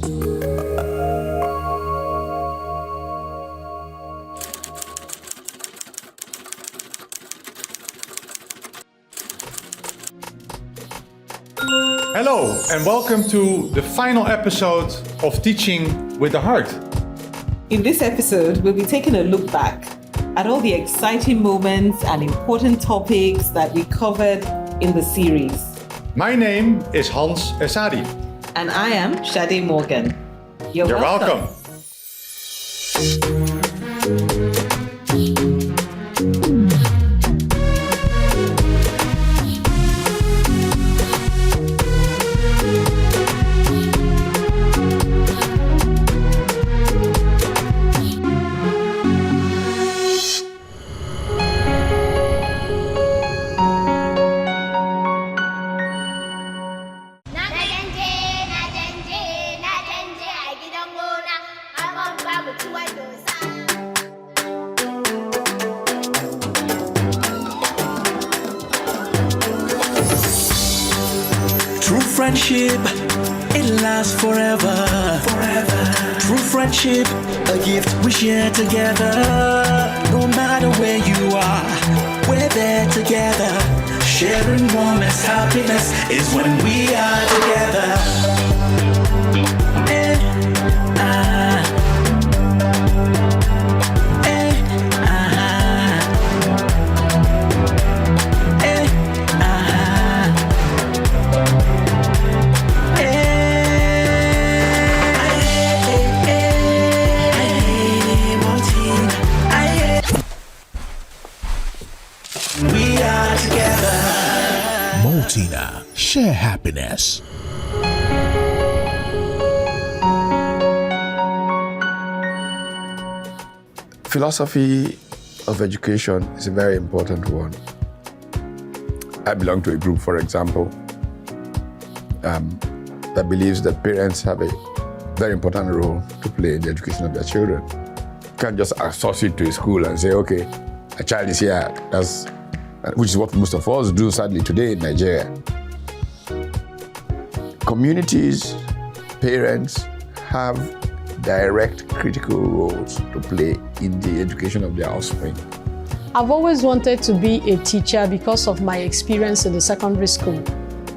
Hello and welcome to the final episode of Teaching with the Heart. In this episode, we'll be taking a look back at all the exciting moments and important topics that we covered in the series. My name is Hans Esadi. And I am Shade Morgan. You're welcome. True friendship, it lasts forever. True friendship, a gift we share together. No matter where you are, we're there together. Sharing moments, happiness is when we are together. Maltina, share happiness. Philosophy of education is a very important one. I belong to a group, for example, that believes that parents have a very important role to play in the education of their children. You can't just associate to a school and say, okay, a child is here, which is what most of us do, sadly, today in Nigeria. Communities, parents have direct critical roles to play in the education of their offspring. I've always wanted to be a teacher because of my experience in the secondary school.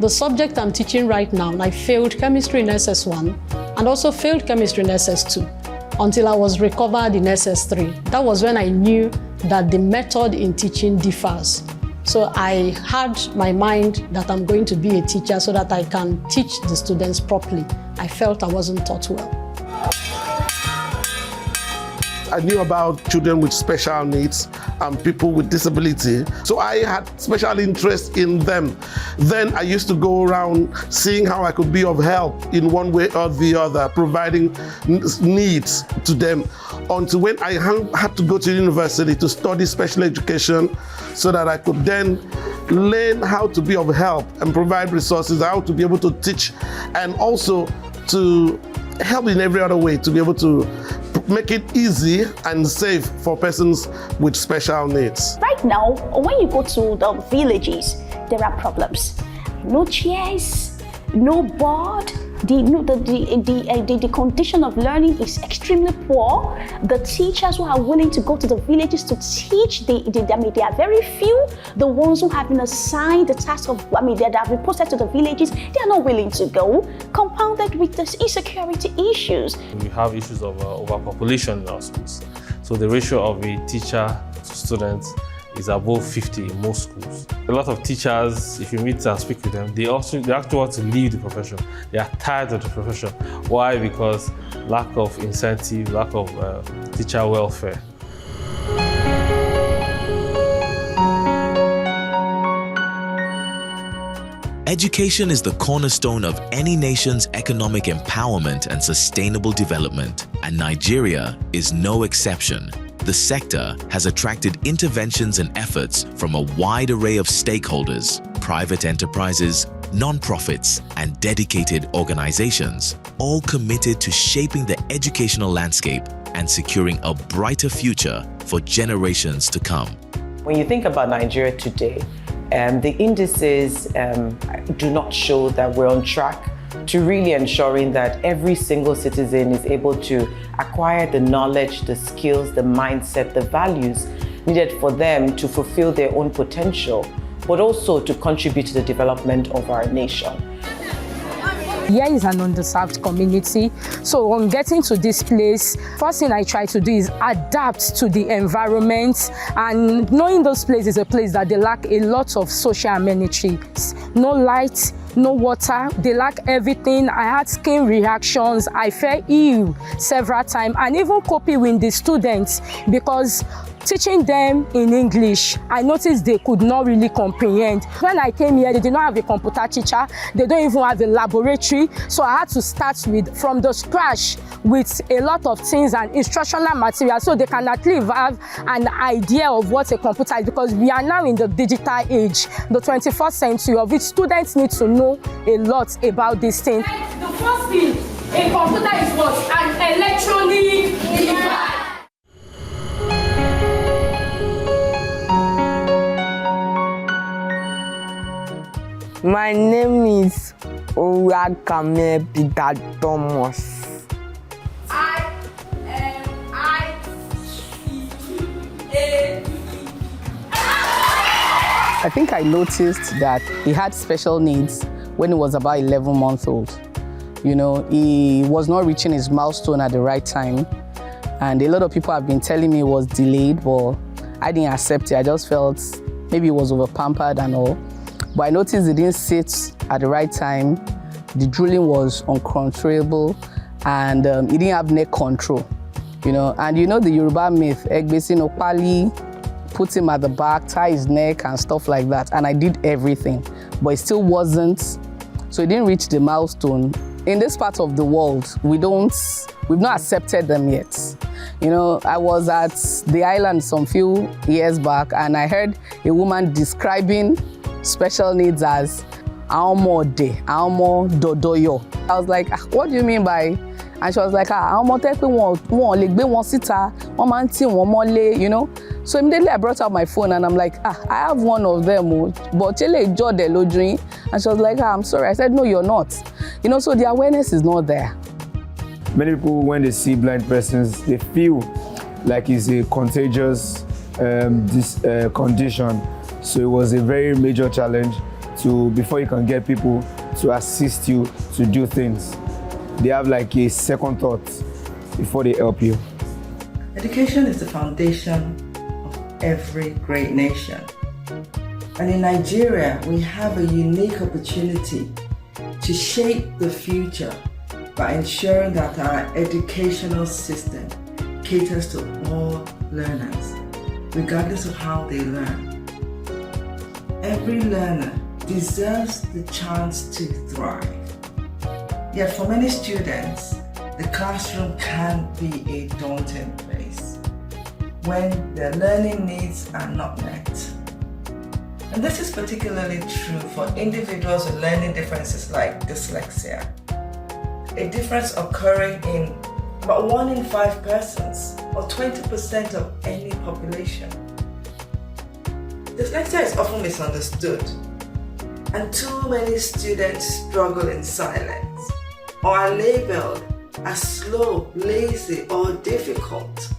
The subject I'm teaching right now, I failed chemistry in SS1 and also failed chemistry in SS2 until I was recovered in SS3. That was when I knew that the method in teaching differs. So I had my mind that I'm going to be a teacher so that I can teach the students properly. I felt I wasn't taught well. I knew about children with special needs and people with disability, so I had special interest in them. Then I used to go around seeing how I could be of help in one way or the other, providing needs to them, until when I had to go to university to study special education so that I could then learn how to be of help and provide resources, how to be able to teach, and also to help in every other way to be able to make it easy and safe for persons with special needs. Right now, when you go to the villages, there are problems. No chairs, no board. The condition of learning is extremely poor. The teachers who are willing to go to the villages to teach, they are very few. The ones who have been assigned the task of, that have been posted to the villages, they are not willing to go, compounded with the insecurity issues. We have issues of overpopulation in our schools. So the ratio of a teacher to students is above 50 in most schools. A lot of teachers, if you meet and speak with them, they actually want to leave the profession. They are tired of the profession. Why? Because lack of incentive, lack of teacher welfare. Education is the cornerstone of any nation's economic empowerment and sustainable development, and Nigeria is no exception. The sector has attracted interventions and efforts from a wide array of stakeholders, private enterprises, non-profits, and dedicated organizations, all committed to shaping the educational landscape and securing a brighter future for generations to come. When you think about Nigeria today, the indices do not show that we're on track to really ensuring that every single citizen is able to acquire the knowledge, the skills, the mindset, the values needed for them to fulfill their own potential, but also to contribute to the development of our nation. Here is an underserved community. So on getting to this place, first thing I try to do is adapt to the environment, and knowing those places is a place that they lack a lot of social amenities. No light, no water, they lack everything. I had skin reactions, I felt ill several times, and even coping with the students, because teaching them in English, I noticed they could not really comprehend. When I came here, they did not have a computer teacher. They don't even have a laboratory. So I had to start from the scratch with a lot of things and instructional material, so they can at least have an idea of what a computer is, because we are now in the digital age, the 21st century, of which students need to know a lot about this thing. The first thing, a computer is what? An electronic device. My name is Owakame Peter Thomas. I think I noticed that he had special needs when he was about 11 months old. You know, he was not reaching his milestone at the right time. And a lot of people have been telling me it was delayed, but I didn't accept it. I just felt maybe he was over-pampered and all. But I noticed he didn't sit at the right time. The drooling was uncontrollable, and he didn't have neck control, you know. And you know the Yoruba myth, Egbesi no pali, put him at the back, tie his neck and stuff like that. And I did everything, but it still wasn't. So he didn't reach the milestone. In this part of the world, we've not accepted them yet. You know, I was at the island some few years back, and I heard a woman describing special needs as Aomo de, Aomo dodoyo. I was like, what do you mean by? And she was like, Aomo te pe won le gbe won sita, won ma nti won mole, you know. So immediately I brought out my phone and I'm like, I have one of them, but chele jo de lojun. And she was like, I'm sorry. I said, no, you're not. You know, so the awareness is not there. Many people, when they see blind persons, they feel like it's a contagious condition. So it was a very major challenge before you can get people to assist you to do things. They have like a second thought before they help you. Education is the foundation of every great nation. And in Nigeria, we have a unique opportunity to shape the future by ensuring that our educational system caters to all learners, regardless of how they learn. Every learner deserves the chance to thrive. Yet for many students, the classroom can be a daunting place when their learning needs are not met. And this is particularly true for individuals with learning differences like dyslexia, a difference occurring in about 1 in 5 persons, or 20% of any population. Dyslexia is often misunderstood, and too many students struggle in silence or are labeled as slow, lazy, or difficult,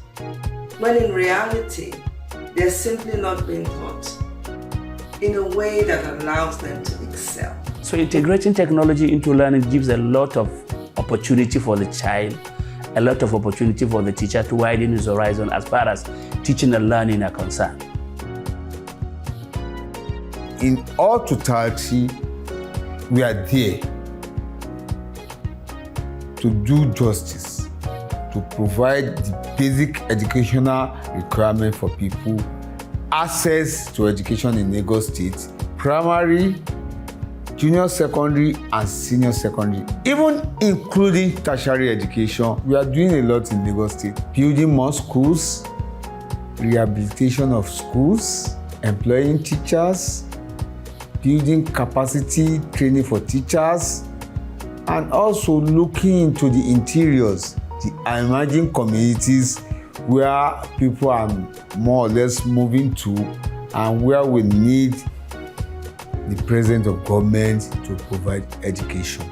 when in reality, they're simply not being taught in a way that allows them to excel. So integrating technology into learning gives a lot of opportunity for the child, a lot of opportunity for the teacher to widen his horizon as far as teaching and learning are concerned. In all totality, we are there to do justice, to provide the basic educational requirement for people, access to education in Lagos State, primary, junior secondary, and senior secondary, even including tertiary education. We are doing a lot in Lagos State, building more schools, rehabilitation of schools, employing teachers, building capacity training for teachers, and also looking into the interiors, the emerging communities where people are more or less moving to, and where we need the presence of government to provide education.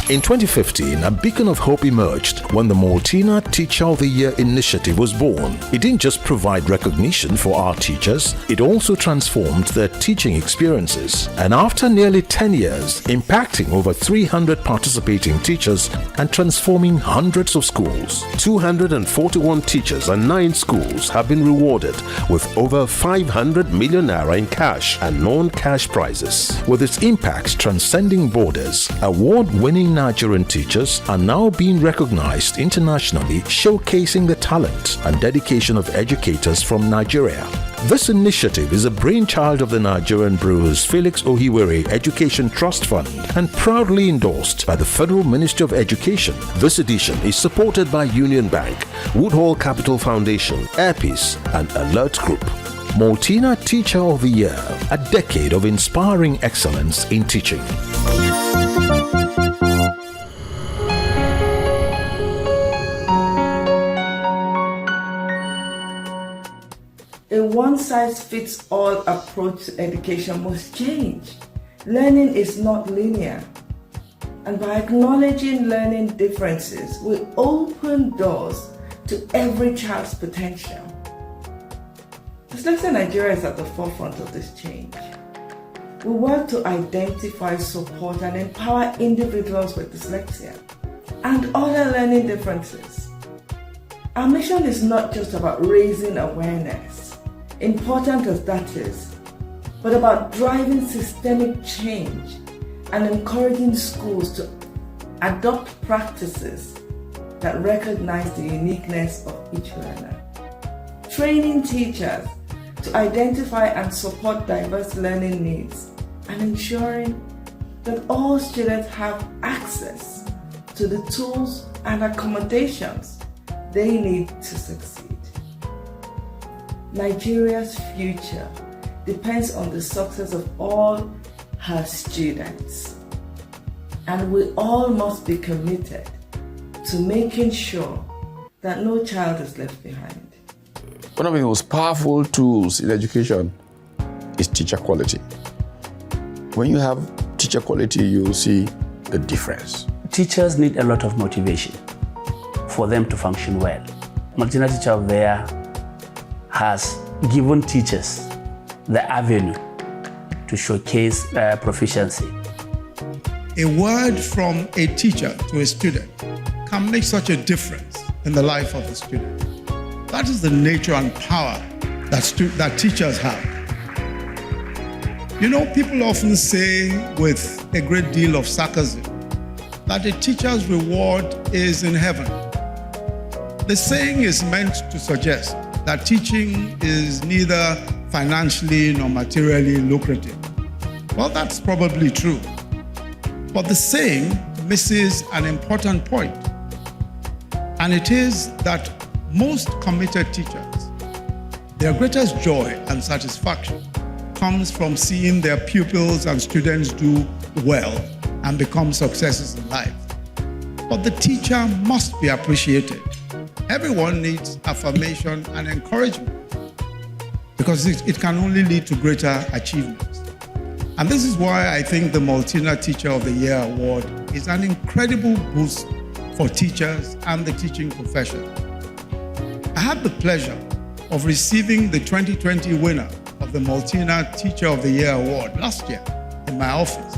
In 2015, a beacon of hope emerged when the Maltina Teacher of the Year initiative was born. It didn't just provide recognition for our teachers, it also transformed their teaching experiences. And after nearly 10 years, impacting over 300 participating teachers and transforming hundreds of schools, 241 teachers and 9 schools have been rewarded with over 500 million naira in cash and non-cash prizes. With its impact transcending borders, award-winning Nigerian teachers are now being recognized internationally, showcasing the talent and dedication of educators from Nigeria. This initiative is a brainchild of the Nigerian Brewers Felix Ohiwere Education Trust Fund and proudly endorsed by the Federal Ministry of Education. This edition is supported by Union Bank, Woodhall Capital Foundation, Airpeace, and Alert Group. Maltina Teacher of the Year, a decade of inspiring excellence in teaching. A one-size-fits-all approach to education must change. Learning is not linear. And by acknowledging learning differences, we open doors to every child's potential. Dyslexia Nigeria is at the forefront of this change. We work to identify, support, and empower individuals with dyslexia and other learning differences. Our mission is not just about raising awareness, important as that is, but about driving systemic change and encouraging schools to adopt practices that recognize the uniqueness of each learner. Training teachers to identify and support diverse learning needs and ensuring that all students have access to the tools and accommodations they need to succeed. Nigeria's future depends on the success of all her students, and we all must be committed to making sure that no child is left behind. One of the most powerful tools in education is teacher quality. When you have teacher quality, you will see the difference. Teachers need a lot of motivation for them to function well. Maltina Teacher of the Year has given teachers the avenue to showcase proficiency. A word from a teacher to a student can make such a difference in the life of the student. That is the nature and power that teachers have. You know, people often say with a great deal of sarcasm that a teacher's reward is in heaven. The saying is meant to suggest that teaching is neither financially nor materially lucrative. Well, that's probably true. But the saying misses an important point, and it is that most committed teachers, their greatest joy and satisfaction comes from seeing their pupils and students do well and become successes in life. But the teacher must be appreciated. Everyone needs affirmation and encouragement because it can only lead to greater achievements. And this is why I think the Maltina Teacher of the Year Award is an incredible boost for teachers and the teaching profession. I had the pleasure of receiving the 2020 winner of the Maltina Teacher of the Year Award last year in my office,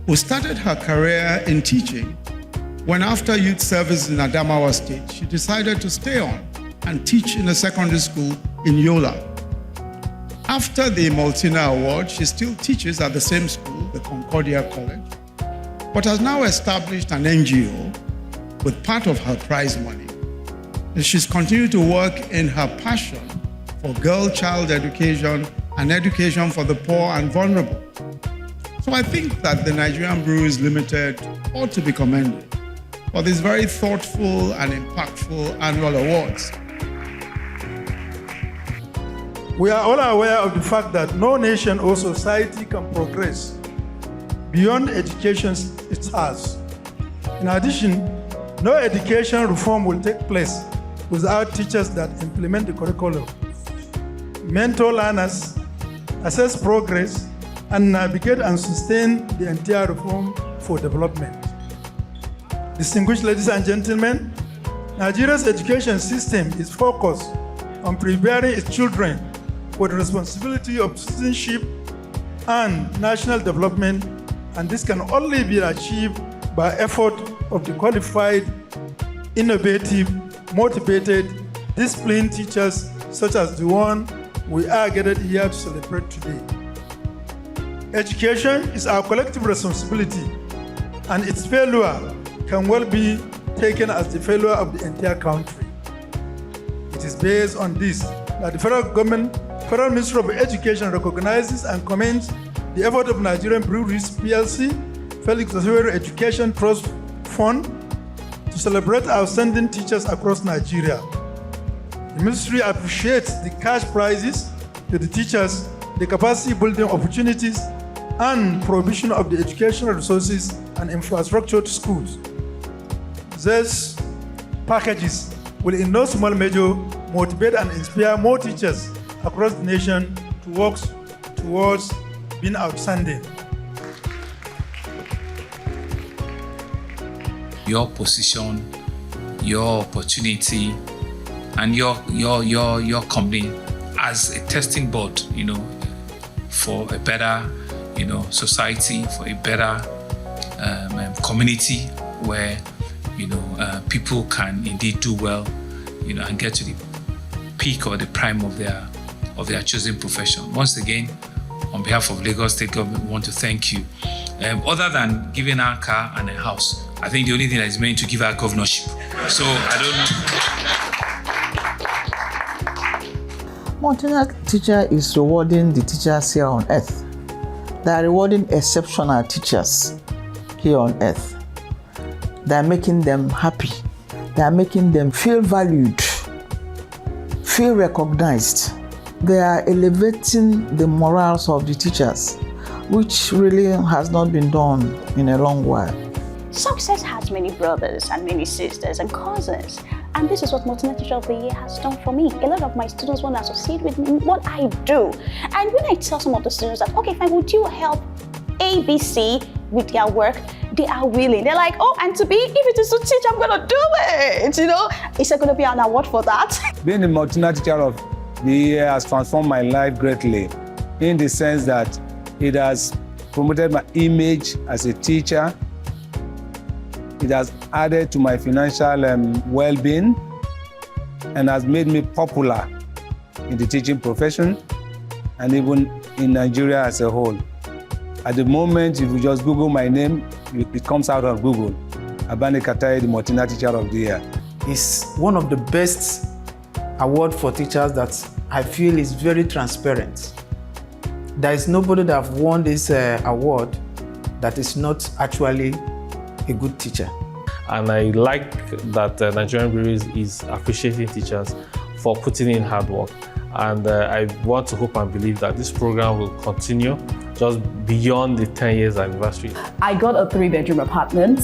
who started her career in teaching when after youth service in Adamawa State, she decided to stay on and teach in a secondary school in Yola. After the Maltina Award, she still teaches at the same school, the Concordia College, but has now established an NGO with part of her prize money. And she's continued to work in her passion for girl-child education and education for the poor and vulnerable. So I think that the Nigerian Brewers Limited ought to be commended for these very thoughtful and impactful annual awards. We are all aware of the fact that no nation or society can progress beyond education it has. In addition, no education reform will take place without teachers that implement the curriculum, mentor learners, assess progress, and navigate and sustain the entire reform for development. Distinguished ladies and gentlemen, Nigeria's education system is focused on preparing its children for the responsibility of citizenship and national development, and this can only be achieved by effort of the qualified, innovative, motivated, disciplined teachers such as the one we are gathered here to celebrate today. Education is our collective responsibility, and its failure can well be taken as the failure of the entire country. It is based on this that the Federal Ministry of Education recognizes and commends the effort of Nigerian Breweries PLC, Felix Oseweru Education Trust Fund, to celebrate outstanding teachers across Nigeria. The ministry appreciates the cash prizes to the teachers, the capacity building opportunities, and provision of the educational resources and infrastructure to schools. These packages will in no small measure motivate and inspire more teachers across the nation to work towards being outstanding. Your position, your opportunity, and your company as a testing board, for a better, society, for a better community where, people can indeed do well, and get to the peak or the prime of their chosen profession. Once again, on behalf of Lagos State Government, we want to thank you. Other than giving our car and a house, I think the only thing that is meant to give our governorship. So I don't know. Maltina Teacher is rewarding the teachers here on earth. They are rewarding exceptional teachers here on earth. They are making them happy. They are making them feel valued, feel recognized. They are elevating the morals of the teachers, which really has not been done in a long while. Success has many brothers and many sisters and cousins. And this is what Maltina Teacher of the Year has done for me. A lot of my students want to associate with me in what I do. And when I tell some of the students that, okay, fine, would you help ABC with their work? They are willing. They're like, oh, and to be, if it is to teach, I'm going to do it. Is there going to be an award for that? Being the Maltina Teacher of the Year has transformed my life greatly in the sense that it has promoted my image as a teacher. It has added to my financial well-being and has made me popular in the teaching profession and even in Nigeria as a whole. At the moment, if you just Google my name, it comes out of Google. Abani Katai, the Maltina Teacher of the Year. It's one of the best awards for teachers that I feel is very transparent. There is nobody that have won this award that is not actually a good teacher. And I like that Nigerian Breweries is appreciating teachers for putting in hard work. And I want to hope and believe that this program will continue just beyond the 10 years anniversary. I got a 3-bedroom apartment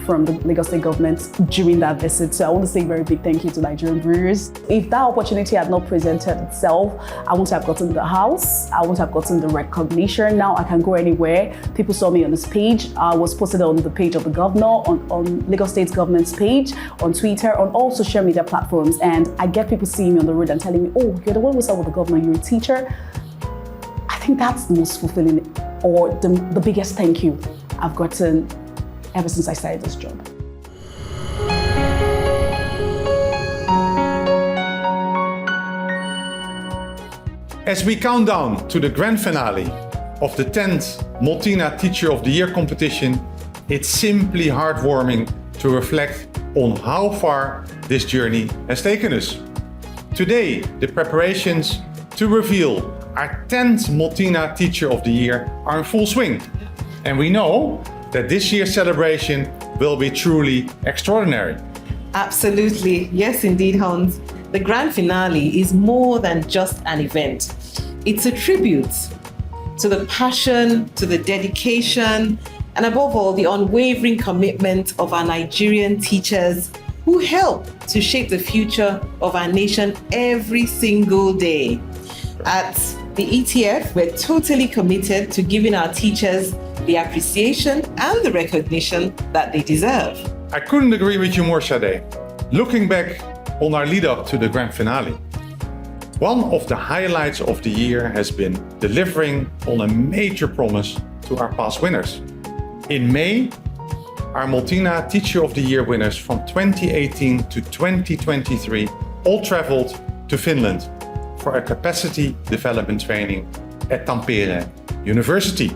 from the Lagos State Government during that visit. So I want to say a very big thank you to Nigerian Brewers. If that opportunity had not presented itself, I wouldn't have gotten the house, I wouldn't have gotten the recognition. Now I can go anywhere. People saw me on this page. I was posted on the page of the governor, on Lagos State Government's page, on Twitter, on all social media platforms. And I get people seeing me on the road and telling me, oh, you're the one who saw with the governor, you're a teacher. I think that's the most fulfilling or the biggest thank you I've gotten ever since I started this job. As we count down to the grand finale of the 10th Maltina Teacher of the Year competition, it's simply heartwarming to reflect on how far this journey has taken us. Today, the preparations to reveal our 10th Maltina Teacher of the Year are in full swing. And we know that this year's celebration will be truly extraordinary. Absolutely. Yes, indeed, Hans. The grand finale is more than just an event. It's a tribute to the passion, to the dedication, and above all, the unwavering commitment of our Nigerian teachers who help to shape the future of our nation every single day. At the ETF, we're totally committed to giving our teachers the appreciation and the recognition that they deserve. I couldn't agree with you more, Sade. Looking back on our lead up to the grand finale, one of the highlights of the year has been delivering on a major promise to our past winners. In May, our Maltina Teacher of the Year winners from 2018 to 2023 all traveled to Finland for a capacity development training at Tampere University,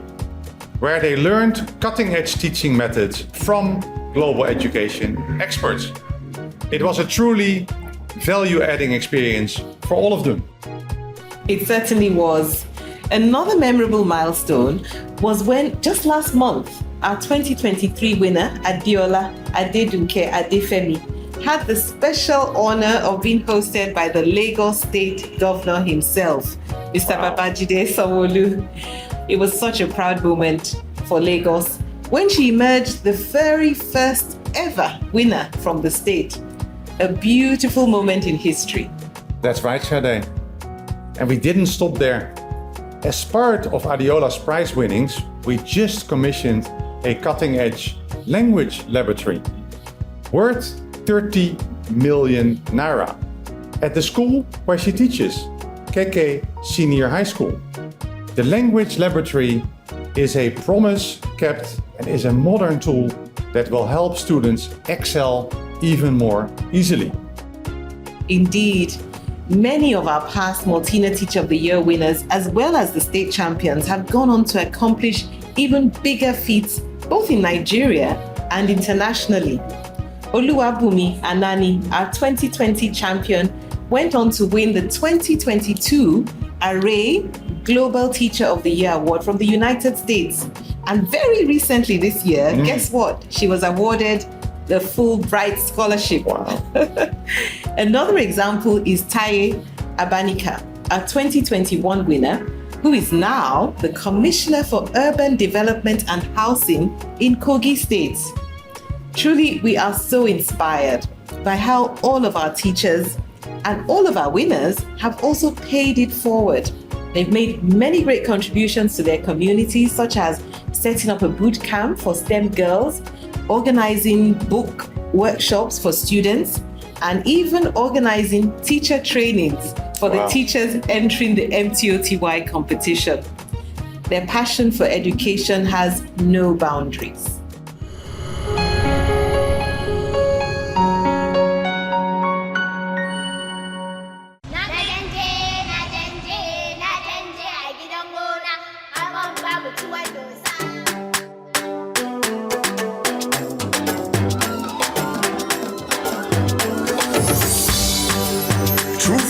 where they learned cutting-edge teaching methods from global education experts. It was a truly value-adding experience for all of them. It certainly was. Another memorable milestone was when, just last month, our 2023 winner, Adiola Adedunke Adefemi, had the special honor of being hosted by the Lagos State Governor himself, Mr. Babajide Sanwo-Olu. It was such a proud moment for Lagos when she emerged the very first ever winner from the state. A beautiful moment in history. That's right, Sade. And we didn't stop there. As part of Adiola's prize winnings, we just commissioned a cutting-edge language laboratory worth 30 million naira at the school where she teaches, KK Senior High School. The language laboratory is a promise kept and is a modern tool that will help students excel even more easily. Indeed, many of our past Maltina Teacher of the Year winners, as well as the state champions, have gone on to accomplish even bigger feats, both in Nigeria and internationally. Oluwabumi Anani, our 2020 champion, went on to win the 2022 Array Global Teacher of the Year award from the United States. And very recently this year, guess what? She was awarded the Fulbright Scholarship. Wow. Another example is Taye Abanika, a 2021 winner, who is now the Commissioner for Urban Development and Housing in Kogi State. Truly, we are so inspired by how all of our teachers and all of our winners have also paid it forward. They've made many great contributions to their communities, such as setting up a boot camp for STEM girls, organizing book workshops for students, and even organizing teacher trainings for the teachers entering the MTOTY competition. Their passion for education has no boundaries.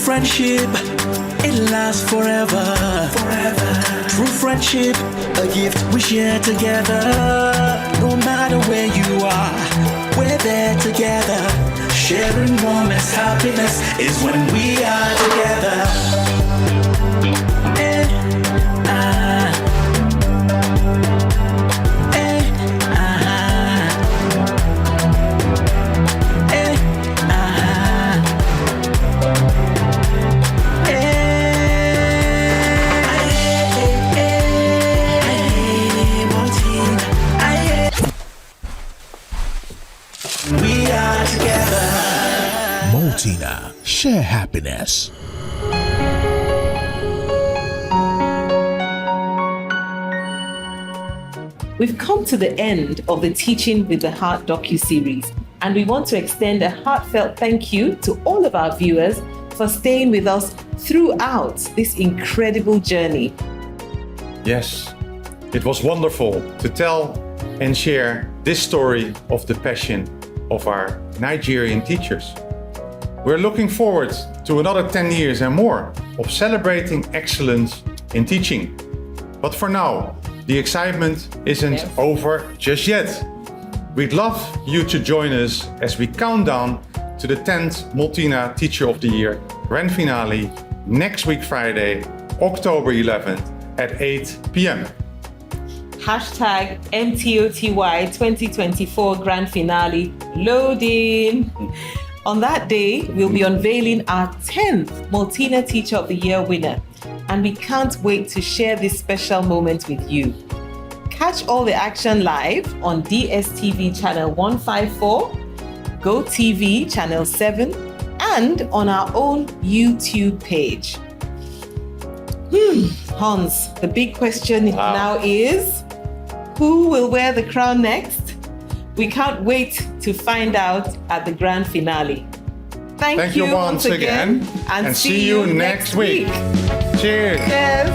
Friendship, it lasts forever. True friendship, a gift we share together. No matter where you are, we're there together. Sharing moments, happiness is when we are together. Maltina, share happiness. We've come to the end of the Teaching with the Heart docu-series, and we want to extend a heartfelt thank you to all of our viewers for staying with us throughout this incredible journey. Yes, it was wonderful to tell and share this story of the passion of our Nigerian teachers. We're looking forward to another 10 years and more of celebrating excellence in teaching. But for now, the excitement isn't over just yet. We'd love you to join us as we count down to the 10th Maltina Teacher of the Year grand finale next week Friday, October 11th at 8 p.m. Hashtag MTOTY 2024 grand finale loading. On that day, we'll be unveiling our 10th Maltina Teacher of the Year winner, and we can't wait to share this special moment with you. Catch all the action live on DSTV channel 154, GoTV channel 7, and on our own YouTube page. Hans, the big question now is, who will wear the crown next? We can't wait to find out at the grand finale. Thank you once again, and see you next week. Cheers. Cheers.